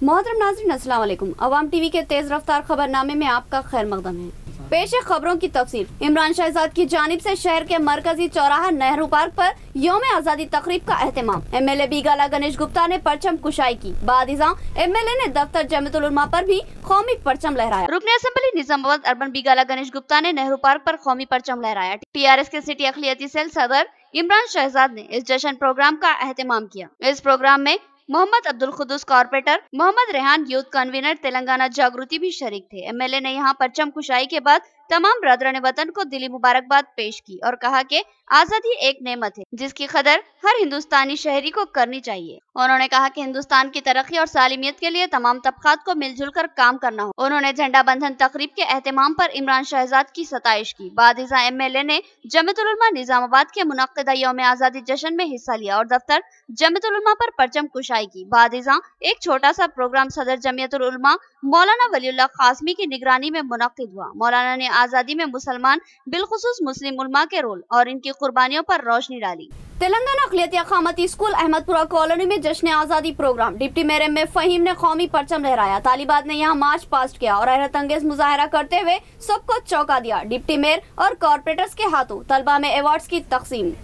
मोहतरम नाज़रीन अस्सलाम वालेकुम। अवाम टीवी के तेज रफ्तार खबरनामे में आपका खैर मकदम है। पेश है खबरों की तफसील। इमरान शहजाद की जानिब से शहर के मरकजी चौराहा नेहरू पार्क पर यौम आज़ादी तकरीब का एहतमाम। MLA बीगाला गणेश गुप्ता ने परचम कुशाई की। बादिज़ा MLA ने दफ्तर जमीयतुल उलमा पर भी कौमी परचम लहराया। रुकन असेंबली निजामाबाद अर्बन बीगाला गणेश गुप्ता ने नेहरू पार्क पर कौमी परचम लहराया। TRS के सिटी अखिलियती सेल सदर इमरान शहजाद ने इस जश्न प्रोग्राम का एहतमाम किया। इस प्रोग्राम में Mohammed Abdul Khuddus corporator, Mohammed Rehan youth convener Telangana Jagruthi भी शरीक थे। MLA ने यहाँ परचम कुशाई के बाद तमाम बरदरान वतन को दिली मुबारकबाद पेश की और कहा कि आजादी एक नेमत है जिसकी कदर हर हिंदुस्तानी शहरी को करनी चाहिए। उन्होंने कहा कि हिंदुस्तान की तरक्की और सालिमियत के लिए तमाम तबकात को मिलजुल कर काम करना हो। उन्होंने झंडा बंधन तकरीब के एहतमाम पर इमरान शहजाद की सताइश की। बादिज़ा MLA ने जमीयतुल उलमा निजामाबाद के मुनक्किदा यौम आज़ादी जश्न में हिस्सा लिया और दफ्तर जमीयतुल उलमा पर परचम कुशाई की। बादिज़ा एक छोटा सा प्रोग्राम सदर जमीयतुल उलमा मौलाना वलीउल्लाह कासमी की निगरानी में मुनक्किद हुआ। मौलाना ने आज़ादी में मुसलमान बिलखुसूस मुस्लिम उलमा के रोल और इनकी कुर्बानियों पर रोशनी डाली। तेलंगाना अक़लियती अक़ामती स्कूल अहमदपुरा कॉलोनी में जश्न आज़ादी programme. Deputy mayor MA Faheem ने कौमी परचम लहराया। तालिबात ने यहाँ मार्च पास्ट किया और हैरत अंगेज मुजाहरा करते हुए सबको चौंका दिया। डिप्टी मेयर और कॉर्पोरेटर्स के हाथों तलबा में अवार्ड्स की तकसीम।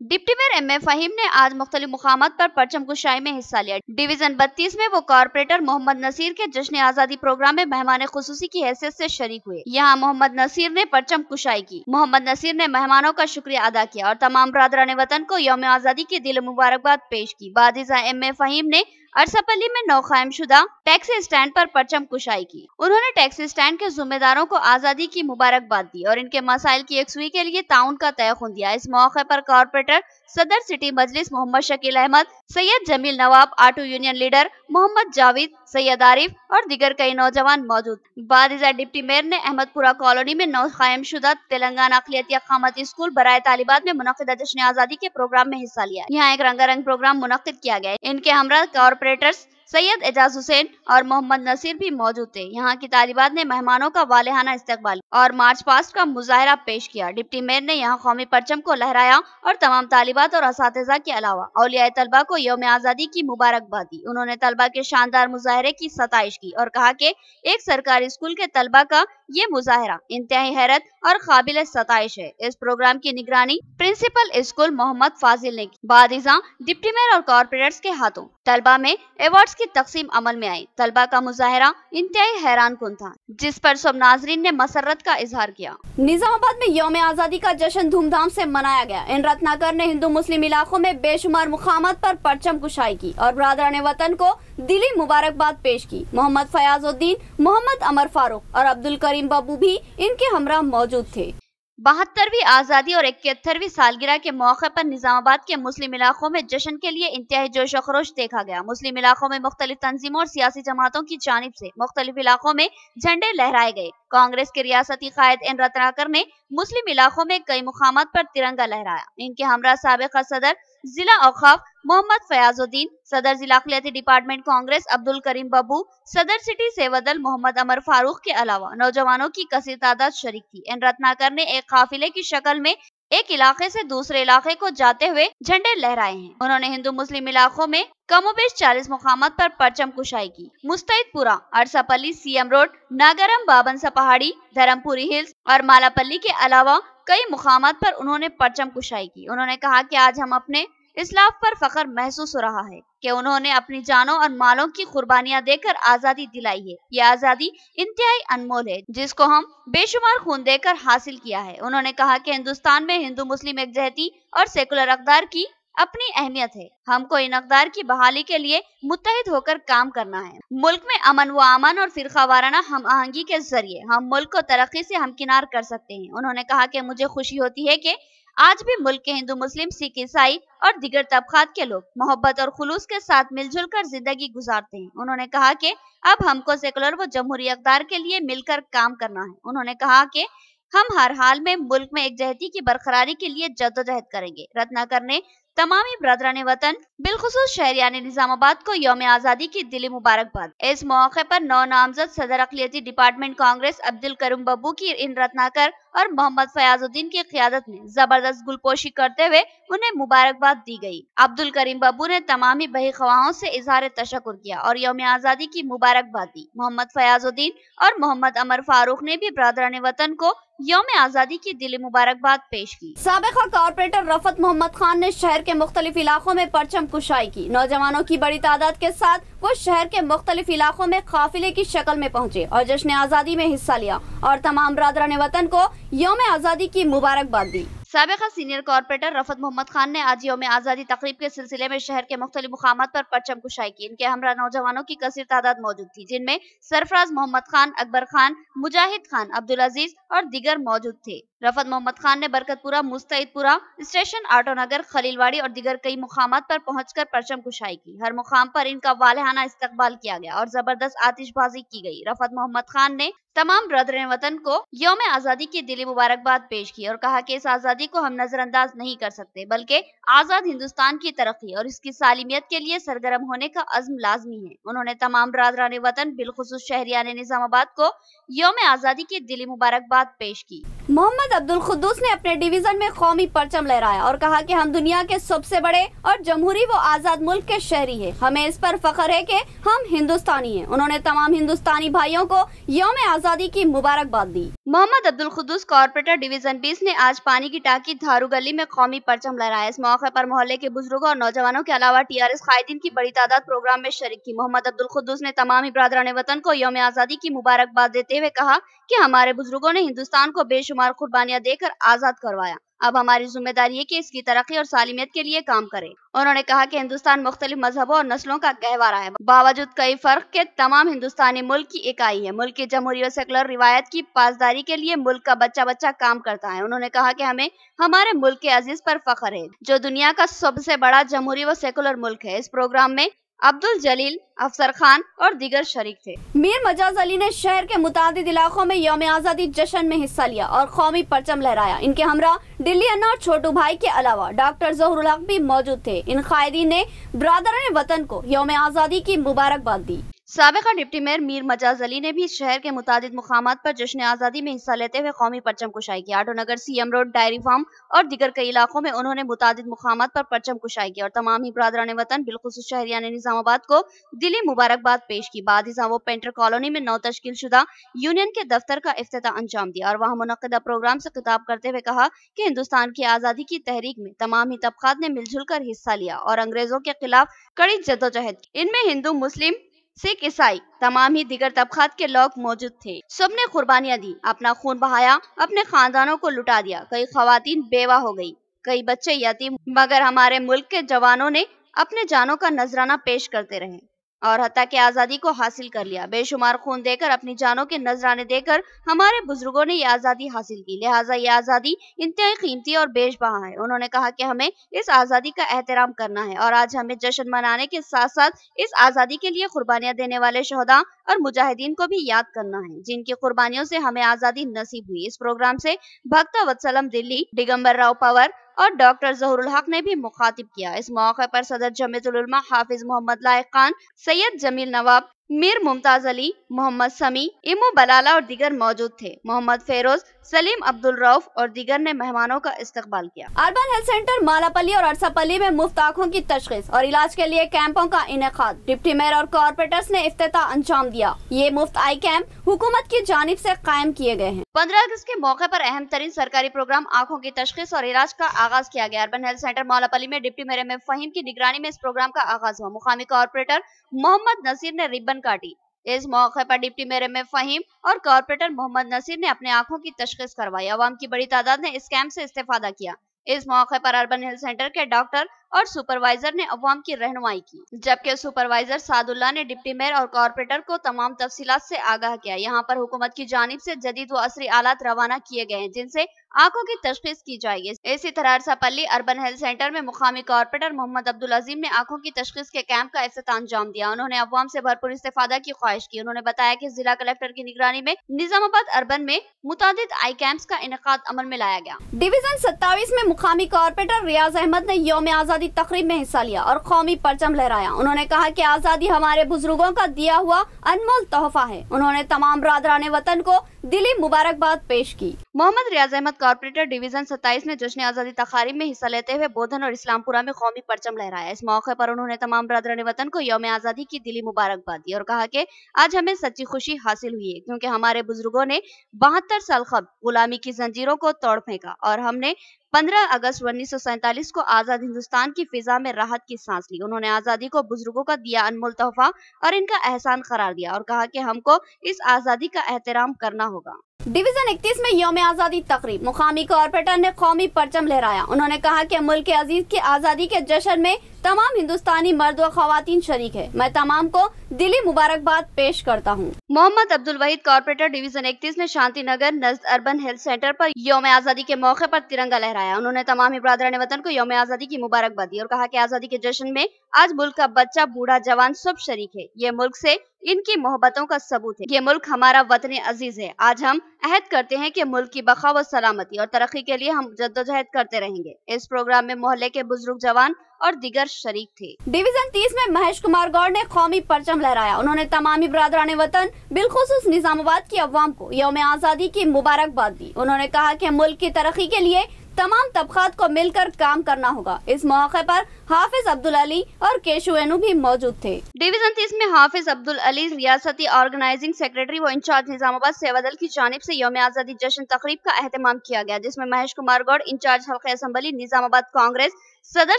डिप्टी मेयर MA फ़हीम ने आज मुख्तलिफ मुकामात पर परचम कुशाई में हिस्सा लिया। डिवीजन 32 में वो कॉर्पोरेटर मोहम्मद नसीर के जश्न आज़ादी प्रोग्राम में मेहमान खुसूसी की हैसियत से शरीक हुए। यहाँ मोहम्मद नसीर ने परचम कुशाई की। मोहम्मद नसीर ने मेहमानों का शुक्रिया अदा किया और तमाम बरदरान वतन को यौम आज़ादी की दिल मुबारकबाद पेश की। बादिज़ा MA फ़हीम ने अरसापल्ली में नौ कायम शुदा टैक्सी स्टैंड पर परचम कुशाई की। उन्होंने टैक्सी स्टैंड के जिम्मेदारों को आज़ादी की मुबारकबाद दी और इनके मसाइल की यकसुई के लिए ताउन का तयखुन दिया। इस मौके पर कॉर्पोरेटर सदर city Majlis Mohammed Shakeel Ahmed, Syed Jameel Nawab, auto union leader Mohammed Javed, Syed Arif और दिगर कई नौजवान मौजूद। बादिज़ा डिप्टी मेयर ने अहमदपुरा कॉलोनी में नौ कायम शुदा तेलंगाना अक़लियती अक़ामती स्कूल बराए तालिबात में मुनक्किदा जश्न आज़ादी के प्रोग्राम में हिस्सा लिया। यहाँ एक रंगारंग प्रोग्राम मुनक्किद किया गया। इनके हमरा कॉर्पोरेटर्स सैयद एजाज हुसैन और मोहम्मद नसीर भी मौजूद थे। यहाँ की तालिबात ने मेहमानों का वालेहाना इस्तकबाल और मार्च पास्ट का मुजाहरा पेश किया। डिप्टी मेयर ने यहाँ कौमी परचम को लहराया और तमाम तालिबात और असातिज़ा के अलावा औलियाए तलबा को यौम आज़ादी की मुबारकबाद दी। उन्होंने तलबा के शानदार मुजाहरे की सताइश की और कहा कि एक सरकारी स्कूल के तलबा का ये मुजाहरा इंतहाई हैरत और काबिल सताइश है। इस प्रोग्राम की निगरानी प्रिंसिपल स्कूल मोहम्मद फाजिल ने की। बादिज़ा डिप्टी मेयर और कॉर्पोरेटर्स के हाथों तलबा में अवार्ड्स की तकसीम अमल में आई। तलबा का मुजाहरा इंतहाई हैरान कुन था जिस पर सब नाजरीन ने मसरत का इजहार किया। निजामाबाद में यौम आज़ादी का जश्न धूमधाम से मनाया गया। इन रत्नाकर ने हिंदू मुस्लिम इलाकों में बेशुमार मुकामात पर परचम कुशाई की और बरदरान वतन को दिली मुबारकबाद पेश की। मोहम्मद फयाजुद्दीन, मोहम्मद अमर फारूक और अब्दुल करीम बब्बू भी इनके हमरा मौजूद थे। 72वीं आज़ादी और 71वीं सालगिरह के मौके पर निजामाबाद के मुस्लिम इलाकों में जश्न के लिए इंतहाई जोश व खरोश देखा गया। मुस्लिम इलाकों में मुख्तलिफ तंजीमों और सियासी जमातों की जानिब से मुख्तलिफ इलाकों में झंडे लहराए गए। कांग्रेस के रियासती कायद एन रत्नाकर ने मुस्लिम इलाकों में कई मुकामात पर तिरंगा लहराया। इनके हमरा साबिक़ा सदर जिला औक़ाफ मोहम्मद फयाजुद्दीन, सदर जिला अक़लियती डिपार्टमेंट कांग्रेस अब्दुल करीम बब्बू, सदर सिटी सेवदल मोहम्मद अमर फारूक के अलावा नौजवानों की कसीर तादाद शरीक थी। एन रत्नाकर ने एक काफिले की शक्ल में एक इलाके से दूसरे इलाके को जाते हुए झंडे लहराए हैं। उन्होंने हिंदू मुस्लिम इलाकों में कमोबेश 40 मुकामात पर परचम कुशाई की। मुस्तैदपुरा, अरसापल्ली, CM रोड, नागरम, बाबनसा पहाड़ी, धर्मपुरी हिल्स और मालापल्ली के अलावा कई मुकामात पर उन्होंने परचम कुशाई की। उन्होंने कहा कि आज हम अपने इस्लाफ पर फख्र महसूस हो रहा है कि उन्होंने अपनी जानों और मालों की कुर्बानियां देकर आज़ादी दिलाई है। ये आज़ादी इंतहाई अनमोल है जिसको हम बेशुमार खून देकर हासिल किया है। उन्होंने कहा कि हिंदुस्तान में हिंदू मुस्लिम एकजहती और सेकुलर अक़दार की अपनी अहमियत है। हमको इन अक़दार की बहाली के लिए मुत्तहिद होकर काम करना है। मुल्क में अमन व अमान और फिरका वाराना हम आहंगी के जरिए हम मुल्क को तरक्की से हमकिनार कर सकते हैं। उन्होंने कहा कि मुझे खुशी होती है कि आज भी मुल्क के हिंदू मुस्लिम सिख ईसाई और दिगर तबकात के लोग मोहब्बत और खुलूस के साथ मिलजुल कर जिंदगी गुजारते हैं। उन्होंने कहा कि अब हमको सेकुलर व जमहूरी अक़दार के लिए मिलकर काम करना है। उन्होंने कहा कि हम हर हाल में मुल्क में एकजहती की बरकरारी के लिए जद्दोजहद करेंगे। रत्नाकर ने तमामी बरदरान वतन बिलखुसूस शहरियान निजामाबाद को यौम आज़ादी की दिली मुबारकबाद। इस मौके पर 9 नामजद सदर अक़लियती डिपार्टमेंट कांग्रेस अब्दुल करीम बब्बू की इन रत्नाकर और मोहम्मद फयाजुद्दीन की क़ियादत में जबरदस्त गुलपोशी करते हुए उन्हें मुबारकबाद दी गई। अब्दुल करीम बब्बू ने तमामी बही ख्वाहों से इजहार तशक्कुर किया और यौम आज़ादी की मुबारकबाद दी। मोहम्मद फयाजुद्दीन और मोहम्मद अमर फारूक ने भी बरदरान वतन को यौम आज़ादी की दिली मुबारकबाद पेश की। साबिक़ा कॉर्पोरेटर रफत मोहम्मद खान ने शहर के मुख्तलिफ इलाकों में परचम कुशाई की। नौजवानों की बड़ी तादाद के साथ वो शहर के मुख्तलिफ इलाकों में काफिले की शक्ल में पहुंचे और जश्न आज़ादी में हिस्सा लिया और तमाम बरदरान वतन को यौम आज़ादी की मुबारकबाद दी। साबिक़ा सीनियर कॉर्पोरेटर रफत मोहम्मद खान ने आज यौम आज़ादी तकरीब के सिलसिले में शहर के मुख्तलिफ मुकामात पर परचम कुशाई की। इनके हमरा नौजवानों की कसीर तादाद मौजूद थी, जिनमें सरफराज मोहम्मद खान, अकबर खान, मुजाहिद खान, अब्दुल अजीज और दीगर मौजूद थे। रफत मोहम्मद खान ने बरकतपुरा, मुस्तैदपुरा स्टेशन, आटो नगर, खलीलवाड़ी और दीगर कई मुकामात पर पहुंचकर परचम कुशाई की। हर मुकाम पर इनका वालेहाना इस्तकबाल किया गया और जबरदस्त आतिशबाजी की गई। रफत मोहम्मद खान ने तमाम बरदरान वतन को यौम आज़ादी की दिली मुबारकबाद पेश की और कहा कि इस आज़ादी को हम नजरअंदाज नहीं कर सकते, बल्कि आज़ाद हिंदुस्तान की तरक्की और इसकी सालिमियत के लिए सरगर्म होने का अज़्म लाजमी है। उन्होंने तमाम बरदरान वतन बिलखुसूस शहरियान निजामाबाद को यौम आज़ादी की दिली मुबारकबाद पेश की। मोहम्मद अब्दुल खुद्दूस ने अपने डिवीजन में कौमी परचम लहराया और कहा कि हम दुनिया के सबसे बड़े और जमहूरी व आज़ाद मुल्क के शहरी हैं। हमें इस पर फख्र है कि हम हिंदुस्तानी हैं। उन्होंने तमाम हिंदुस्तानी भाइयों को यौम आज़ादी की मुबारकबाद दी। मोहम्मद अब्दुल खुद्दूस कॉर्पोरेटर डिवीजन 20 ने आज पानी की टाकी धारू गली में कौमी परचम लहराया। इस मौके पर मोहल्ले के बुजुर्गों और नौजवानों के अलावा TRS कायदीन की बड़ी तादाद प्रोग्राम में शरीक थी। मोहम्मद अब्दुल खुद्दूस ने तमामी बरदरान वतन को यौम आज़ादी की मुबारकबाद देते हुए कहा कि हमारे बुजुर्गों ने हिंदुस्तान को बेशुमार कुर्बानियां देकर आजाद करवाया। अब हमारी जिम्मेदारी है कि इसकी तरक्की और सालिमियत के लिए काम करें। उन्होंने कहा कि हिंदुस्तान मुख्तलिफ मजहबों और नस्लों का गहवारा है। बावजूद कई फर्क के तमाम हिंदुस्तानी मुल्क की इकाई है। मुल्क की जमहूरी और सेकुलर रिवायत की पासदारी के लिए मुल्क का बच्चा बच्चा काम करता है। उन्होंने कहा कि हमें हमारे मुल्क के अजीज पर फख्र है, जो दुनिया का सबसे बड़ा जमहूरी व सेकुलर मुल्क है। इस प्रोग्राम में अब्दुल जलील, अफसर खान और दीगर शरीक थे। मीर मजाज अली ने शहर के मुतादिद इलाकों में यौम आज़ादी जश्न में हिस्सा लिया और कौमी परचम लहराया। इनके हमरा दिल्ली अन्ना और छोटू भाई के अलावा डॉक्टर ज़हुरुल हक भी मौजूद थे। इन कायदीन ने बरदरान वतन को यौम आज़ादी की मुबारकबाद दी। साबिक़ा डिप्टी मेयर मीर मजाज अली ने भी शहर के मुतादिद मुकामात पर जश्न आज़ादी में हिस्सा लेते हुए कौमी परचम कुशाई की। आटो नगर, CM रोड, डायरी फार्म और दीगर कई इलाकों में उन्होंने मुतादिद मुकामात पर परचम कुशाई की और तमाम ही बरदरान वतन बिलखुसूस शहरियान निजामाबाद को दिली मुबारकबाद पेश की। बाद वो पेंटर कॉलोनी में नौ तश्कील शुदा यूनियन के दफ्तर का इफ्तिताह अंजाम दिया और वहाँ मुनक्किदा प्रोग्राम से खिताब करते हुए कहा कि हिंदुस्तान की आज़ादी की तहरीक में तमाम ही तबकात ने मिलजुल कर हिस्सा लिया और अंग्रेजों के खिलाफ कड़ी जद्दोजहद की। इनमें हिंदू, मुस्लिम, सिख, ईसाई तमाम ही दिगर तबकात के लोग मौजूद थे। सबने कुर्बानियां दी, अपना खून बहाया, अपने खानदानों को लुटा दिया। कई खवातीन बेवा हो गई, कई बच्चे यतीम, मगर हमारे मुल्क के जवानों ने अपने जानों का नजराना पेश करते रहे और हत्ता के आज़ादी को हासिल कर लिया। बेशुमार खून देकर, अपनी जानों के नजराने देकर हमारे बुजुर्गों ने ये आज़ादी हासिल की। लिहाजा ये आज़ादी इंतहाई कीमती और बेशबहा है। उन्होंने कहा कि हमें इस आज़ादी का एहतराम करना है और आज हमें जश्न मनाने के साथ साथ इस आज़ादी के लिए कुर्बानियां देने वाले शहदा और मुजाहिदीन को भी याद करना है, जिनकी कुर्बानियों से हमें आज़ादी नसीब हुई। इस प्रोग्राम से भक्ता वत्सलम दिल्ली, दिगंबर राव पवर और डॉक्टर ज़हुरुल हक ने भी मुखातिब किया। इस मौके पर सदर जमीयतुल उलमा हाफिज मोहम्मद लायक खान, सैयद जमील नवाब, मीर मुमताज अली, मोहम्मद समी, इमू बलाला और दीगर मौजूद थे। मोहम्मद फेरोज, सलीम अब्दुल रऊफ और दीगर ने मेहमानों का इस्तकबाल किया। अर्बन हेल्थ सेंटर मालापल्ली और अरसापल्ली में मुफ्त आँखों की तशखीस और इलाज के लिए कैंपों का इनेकाद डिप्टी मेयर और कॉर्पोरेटर्स ने इफ्तिताह अंजाम दिया। ये मुफ्त आई कैंप हुकूमत की जानिब से कायम किए गए हैं। 15 अगस्त के मौके पर अहम तरीन सरकारी प्रोग्राम आँखों की तशखीस और इलाज का आगाज किया गया। अर्बन हेल्थ सेंटर मालापल्ली में डिप्टी मेयर एम फहीम की निगरानी में इस प्रोग्राम का आगाज हुआ। मुकामी कॉर्पोरेटर मोहम्मद नसीर ने रिबन काटी। इस मौके पर डिप्टी मेयर एम फहीम और कॉर्पोरेटर मोहम्मद नसीर ने अपने आंखों की तशखीस करवाई। अवाम की बड़ी तादाद ने इस कैंप से इस्तेफादा किया। इस मौके पर अर्बन हेल्थ सेंटर के डॉक्टर और सुपरवाइजर ने अवाम की रहनुमाई की, जबकि सुपरवाइजर सादुल्ला ने डिप्टी मेयर और कॉर्पोरेटर को तमाम तफसीलात से आगाह किया। यहाँ पर हुकूमत की जानिब से जदीद व असरी आलात रवाना किए गए हैं, जिनसे आंखों की तशखीस की जाएगी। इसी तरह अरसापल्ली अर्बन हेल्थ सेंटर में मुकामी कॉर्पोरेटर मोहम्मद अब्दुल अजीम ने आंखों की तशखीस के कैंप का इफ्तिताह अंजाम दिया। उन्होंने अवाम से भरपूर इस्तेफादा की ख्वाहिश की। उन्होंने बताया कि जिला कलेक्टर की निगरानी में निजामाबाद अर्बन में मुतादिद आई कैंप्स का इनेकाद अमल में लाया गया। डिवीजन 27 में मुकामी कॉर्पोरेटर रियाज अहमद ने यौम आज़ादी आज़ादी तकरीब में हिस्सा लिया और कौमी परचम लहराया। उन्होंने कहा कि आज़ादी हमारे बुजुर्गों का दिया हुआ अनमोल तोहफा है। उन्होंने तमाम बरादरान वतन को दिली मुबारकबाद पेश की। मोहम्मद रियाज अहमद कॉर्पोरेटर डिवीजन 27 ने जश्न आज़ादी तकारीब में हिस्सा लेते हुए बोधन और इस्लामपुरा में कौमी परचम लहराया। इस मौके पर उन्होंने तमाम बरादरान वतन को यौम आज़ादी की दिली मुबारकबाद दी और कहा कि आज हमें सच्ची खुशी हासिल हुई है, क्योंकि हमारे बुजुर्गों ने 72 साल कबल गुलामी की जंजीरों को तोड़ फेंका और हमने 15 अगस्त 1947 को आजाद हिंदुस्तान की फिजा में राहत की सांस ली। उन्होंने आजादी को बुजुर्गों का दिया अनमोल तोहफा और इनका एहसान करार दिया और कहा कि हमको इस आजादी का एहतराम करना होगा। डिवीजन 31 में यौम आज़ादी तकरीब मुकामी कॉर्पोरेटर ने कौमी परचम लहराया। उन्होंने कहा कि मुल्क के अजीज की आज़ादी के जश्न में तमाम हिंदुस्तानी मर्द व खवातीन शरीक है। मैं तमाम को दिली मुबारकबाद पेश करता हूँ। मोहम्मद अब्दुल वहीद कॉर्पोरेटर डिवीजन 31 ने Shanti Nagar नज़द urban health centre पर यौम आज़ादी के मौके पर तिरंगा लहराया। उन्होंने तमाम ही बरादरान वतन को यौम आज़ादी की मुबारकबाद दी और कहा कि आज़ादी के जश्न में आज मुल्क का बच्चा बूढ़ा जवान सब शरीक है। ये मुल्क से इनकी मोहब्बतों का सबूत है। ये मुल्क हमारा वतन अजीज है। आज हम अहद करते हैं कि मुल्क की बका व सलामती और तरक्की के लिए हम जद्दोजहद करते रहेंगे। इस प्रोग्राम में मोहल्ले के बुजुर्ग जवान और दीगर शरीक थे। डिवीजन 30 में महेश कुमार गौड़ ने कौमी परचम लहराया। उन्होंने तमामी बरादरान वतन बिलखुसूस निजामाबाद की अवाम को यौम आज़ादी की मुबारकबाद दी। उन्होंने कहा कि मुल्क की तरक्की के लिए तमाम तबकात को मिलकर काम करना होगा। इस मौके पर हाफिज अब्दुल अली और केशुएनु भी मौजूद थे। डिवीजन 30 में हाफिज अब्दुल अली रियासती ऑर्गेनाइजिंग सेक्रेटरी व इंचार्ज निजामाबाद सेवा दल की जानिब से यौम आज़ादी जश्न तकरीब का एहतमाम किया गया, जिसमें महेश कुमार गौड़ इंचार्ज हल्का असम्बली निजामाबाद कांग्रेस सदर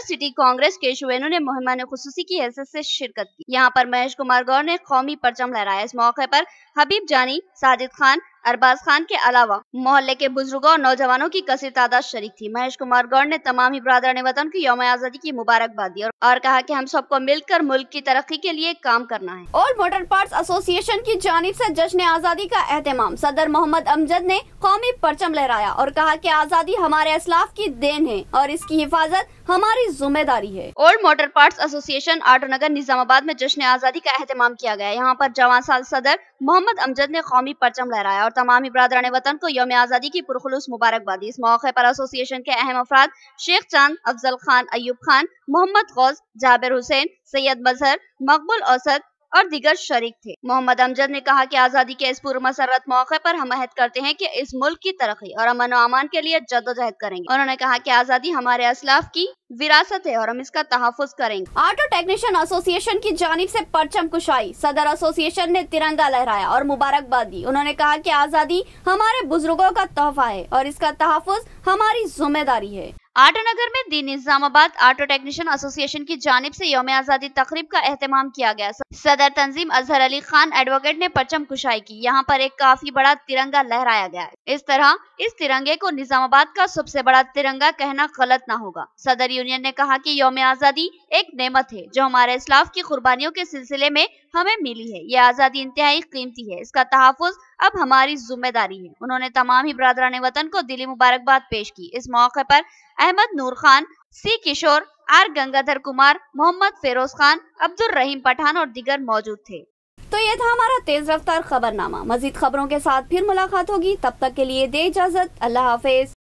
सिटी कांग्रेस केशुएनु ने मेहमान खुसूसी की हैसियत से शिरकत की। यहाँ पर महेश कुमार गौड़ ने कौमी परचम लहराया। इस मौके पर हबीब जानी, साजिद खान, अरबाज खान के अलावा मोहल्ले के बुजुर्गों और नौजवानों की कसीर तादाद शरीक थी। महेश कुमार गौड़ ने तमाम ही बरादरान वतन की यौम आज़ादी की मुबारकबाद दी और कहा कि हम सबको मिलकर मुल्क की तरक्की के लिए काम करना है। ऑल मोटर पार्ट्स एसोसिएशन की जानिब से जश्न आज़ादी का एहतमाम सदर मोहम्मद अमजद ने कौमी परचम लहराया और कहा कि आज़ादी हमारे असलाफ की देन है और इसकी हिफाजत हमारी जिम्मेदारी है। Old motor parts association Autonagar Nizamabad में जश्न आज़ादी का एहतमाम किया गया। यहाँ पर जवान साल सदर मोहम्मद अमजद ने कौमी परचम लहराया और तमाम बरादरान वतन को यौम आज़ादी की पुरखुलूस मुबारकबाद दी। इस मौके पर एसोसिएशन के अहम अफराद शेख चांद, अफजल खान, अयूब खान, मोहम्मद गौस, जाबिर हुसैन, सैयद मजहर, मकबूल औसत और दीगर शरीक थे। मोहम्मद अमजद ने कहा कि आज़ादी के इस पुरमसरत मौके पर हम अहद करते हैं कि इस मुल्क की तरक्की और अमन व अमान के लिए जद्दोजहद करेंगे। उन्होंने कहा कि आज़ादी हमारे असलाफ की विरासत है और हम इसका तहफ़्फ़ुज़ करेंगे। ऑटो टेक्नीशियन एसोसिएशन की जानिब से परचम कुशाई सदर एसोसिएशन ने तिरंगा लहराया और मुबारकबाद दी। उन्होंने कहा कि आज़ादी हमारे बुजुर्गों का तोहफा है और इसका तहफ़्फ़ुज़ हमारी जिम्मेदारी है। आटोनगर में दी निजामाबाद ऑटो टेक्नीशियन एसोसिएशन की जानिब से यौम आज़ादी तकरीब का एहतमाम किया गया। सदर तंजीम अजहर अली खान एडवोकेट ने परचम कुशाई की। यहाँ पर एक काफी बड़ा तिरंगा लहराया गया है। इस तरह इस तिरंगे को निजामाबाद का सबसे बड़ा तिरंगा कहना गलत न होगा। सदर यूनियन ने कहा कि यौम आज़ादी एक नेमत है जो हमारे इस्लाफ की कुर्बानियों के सिलसिले में हमें मिली है। यह आज़ादी इंतहाई कीमती है, इसका तहफ़्फ़ुज़ अब हमारी जिम्मेदारी है। उन्होंने तमाम ही बरादरान वतन को दिली मुबारकबाद पेश की। इस मौके पर अहमद नूर खान, सी किशोर, आर गंगाधर कुमार, मोहम्मद फेरोज खान, अब्दुल रहीम पठान और दीगर मौजूद थे। तो ये था हमारा तेज रफ्तार खबरनामा। मजीद खबरों के साथ फिर मुलाकात होगी, तब तक के लिए दे इजाजत। अल्लाह हाफिज।